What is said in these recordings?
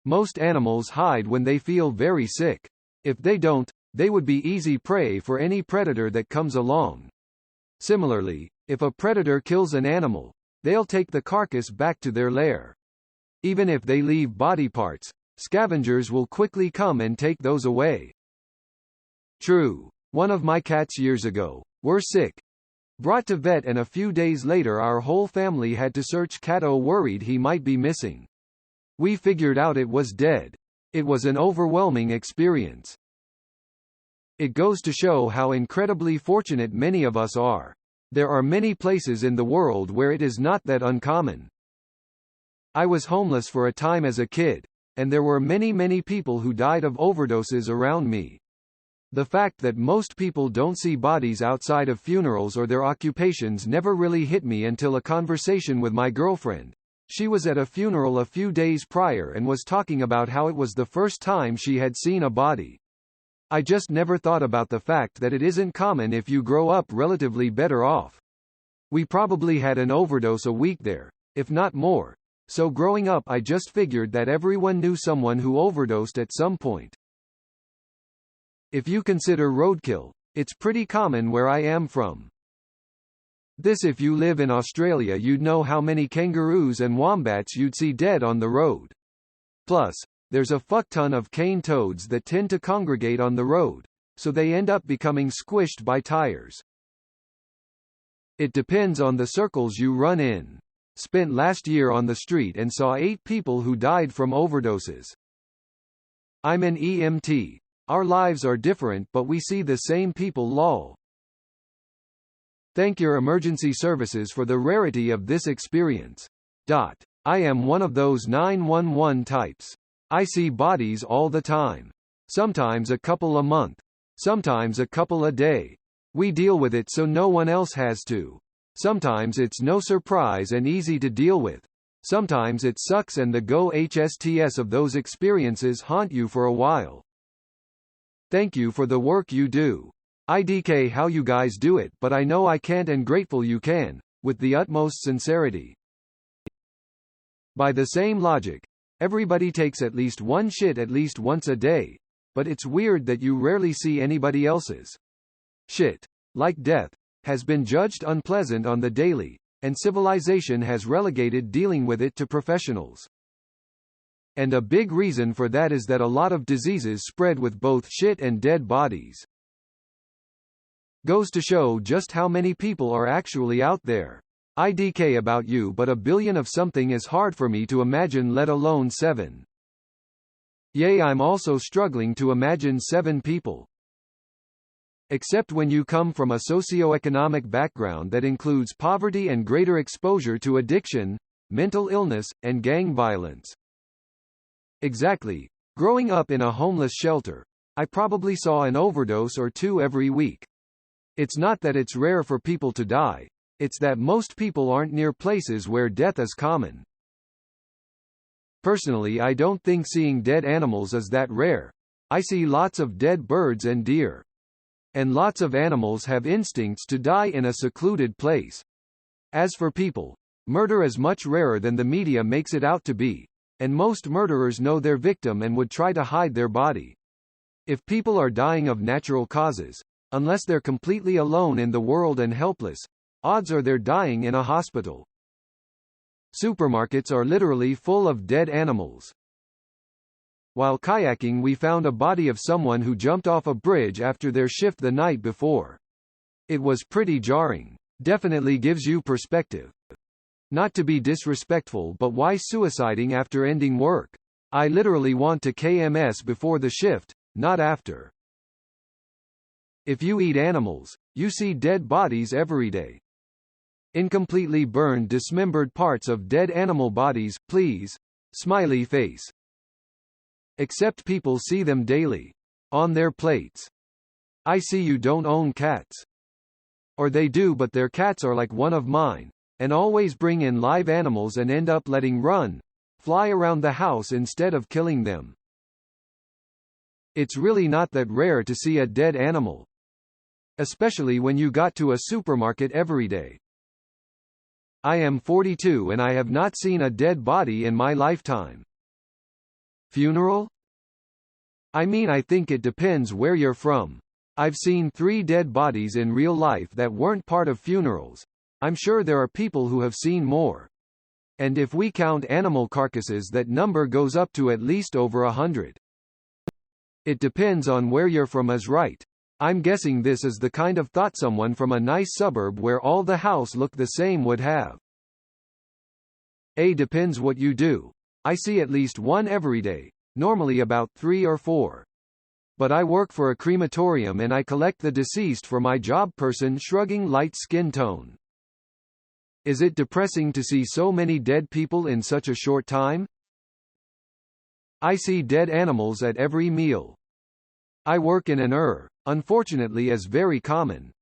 Most animals hide when they feel very sick. If they don't, they would be easy prey for any predator that comes along. Similarly, if a predator kills an animal, they'll take the carcass back to their lair. Even if they leave body parts, scavengers will quickly come and take those away. True. One of my cats years ago were sick. Brought to vet, and a few days later our whole family had to search Cato, worried he might be missing. We figured out it was dead. It was an overwhelming experience. It goes to show how incredibly fortunate many of us are. There are many places in the world where it is not that uncommon. I was homeless for a time as a kid, and there were many people who died of overdoses around me. The fact that most people don't see bodies outside of funerals or their occupations never really hit me until a conversation with my girlfriend. She was at a funeral a few days prior and was talking about how it was the first time she had seen a body. I just never thought about the fact that it isn't common if you grow up relatively better off. We probably had an overdose a week there, if not more, so growing up I just figured that everyone knew someone who overdosed at some point. If you consider roadkill, it's pretty common where I am from. If you live in Australia, you'd know how many kangaroos and wombats you'd see dead on the road. Plus, there's a fuckton of cane toads that tend to congregate on the road, so they end up becoming squished by tires. It depends on the circles you run in. Spent last year on the street and saw 8 people who died from overdoses. I'm an EMT. Our lives are different, but we see the same people. Lol. Thank your emergency services for the rarity of this experience. I am one of those 911 types. I see bodies all the time. Sometimes a couple a month. Sometimes a couple a day. We deal with it so no one else has to. Sometimes it's no surprise and easy to deal with. Sometimes it sucks and the HSTS of those experiences haunt you for a while. Thank you for the work you do. IDK how you guys do it, but I know I can't, and grateful you can, with the utmost sincerity. By the same logic, everybody takes at least one shit at least once a day, but it's weird that you rarely see anybody else's shit, like death, has been judged unpleasant on the daily, and civilization has relegated dealing with it to professionals. And a big reason for that is that a lot of diseases spread with both shit and dead bodies. Goes to show just how many people are actually out there. IDK about you, but a billion of something is hard for me to imagine, let alone 7. Yay, I'm also struggling to imagine 7 people. Except when you come from a socioeconomic background that includes poverty and greater exposure to addiction, mental illness, and gang violence. Exactly. Growing up in a homeless shelter, I probably saw an overdose or 2 every week. It's not that it's rare for people to die, it's that most people aren't near places where death is common. Personally, I don't think seeing dead animals is that rare. I see lots of dead birds and deer. And lots of animals have instincts to die in a secluded place. As for people, murder is much rarer than the media makes it out to be, and most murderers know their victim and would try to hide their body. If people are dying of natural causes, unless they're completely alone in the world and helpless, odds are they're dying in a hospital. Supermarkets are literally full of dead animals. While kayaking, we found a body of someone who jumped off a bridge after their shift the night before. It was pretty jarring. Definitely gives you perspective. Not to be disrespectful, but why suiciding after ending work? I literally want to KMS before the shift, not after. If you eat animals, you see dead bodies every day. Incompletely burned, dismembered parts of dead animal bodies, please. Smiley face. Except people see them daily. On their plates. I see you don't own cats. Or they do, but their cats are like one of mine, and always bring in live animals and end up letting fly around the house instead of killing them. It's really not that rare to see a dead animal. Especially when you got to a supermarket every day. I am 42 and I have not seen a dead body in my lifetime. Funeral? I mean, I think it depends where you're from. I've seen 3 dead bodies in real life that weren't part of funerals. I'm sure there are people who have seen more. And if we count animal carcasses, that number goes up to at least over 100. It depends on where you're from is right. I'm guessing this is the kind of thought someone from a nice suburb where all the house look the same would have. A depends what you do. I see at least one every day, normally about 3 or 4. But I work for a crematorium and I collect the deceased for my job. Person shrugging, light skin tone. Is it depressing to see so many dead people in such a short time? I see dead animals at every meal. I work in an unfortunately is very common.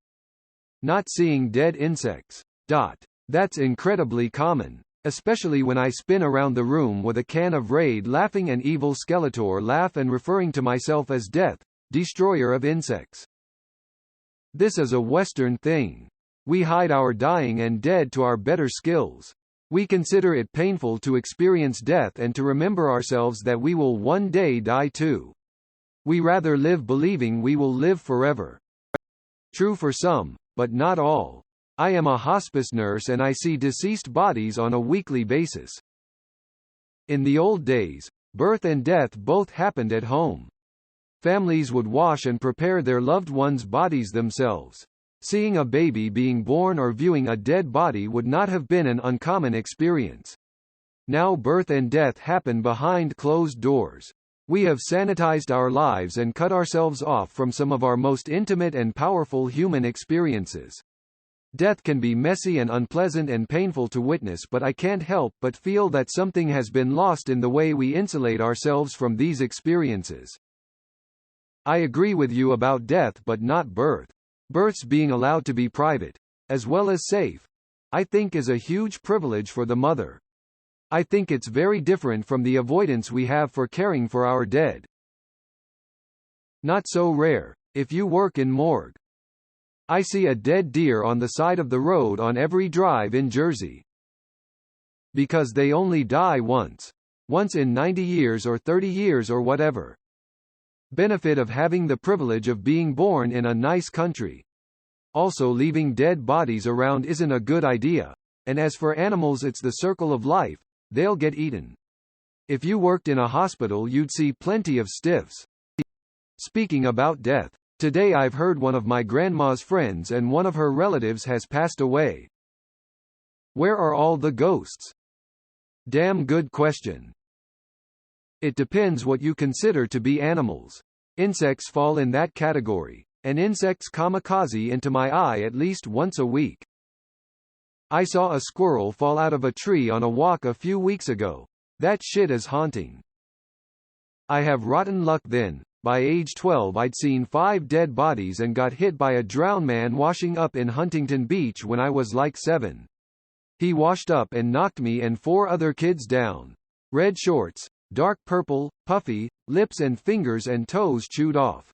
Not seeing dead insects. That's incredibly common. Especially when I spin around the room with a can of Raid, laughing an evil Skeletor laugh and referring to myself as Death, destroyer of insects. This is a Western thing. We hide our dying and dead to our better skills. We consider it painful to experience death and to remember ourselves that we will one day die too. We rather live believing we will live forever. True for some, but not all. I am a hospice nurse and I see deceased bodies on a weekly basis. In the old days, birth and death both happened at home. Families would wash and prepare their loved ones' bodies themselves. Seeing a baby being born or viewing a dead body would not have been an uncommon experience. Now birth and death happen behind closed doors. We have sanitized our lives and cut ourselves off from some of our most intimate and powerful human experiences. Death can be messy and unpleasant and painful to witness, but I can't help but feel that something has been lost in the way we insulate ourselves from these experiences. I agree with you about death but not birth. Births being allowed to be private, as well as safe, I think is a huge privilege for the mother. I think it's very different from the avoidance we have for caring for our dead. Not so rare, if you work in morgue. I see a dead deer on the side of the road on every drive in Jersey. Because they only die once. Once in 90 years or 30 years or whatever. Benefit of having the privilege of being born in a nice country. Also, leaving dead bodies around isn't a good idea. And as for animals, it's the circle of life. They'll get eaten. If you worked in a hospital, you'd see plenty of stiffs. Speaking about death, today I've heard one of my grandma's friends and one of her relatives has passed away. Where are all the ghosts? Damn good question. It depends what you consider to be animals. Insects fall in that category, and insects kamikaze into my eye at least once a week. I saw a squirrel fall out of a tree on a walk a few weeks ago. That shit is haunting. I have rotten luck then. By age 12 I'd seen 5 dead bodies and got hit by a drowned man washing up in Huntington Beach when I was like 7. He washed up and knocked me and 4 other kids down. Red shorts, dark purple, puffy, lips and fingers and toes chewed off.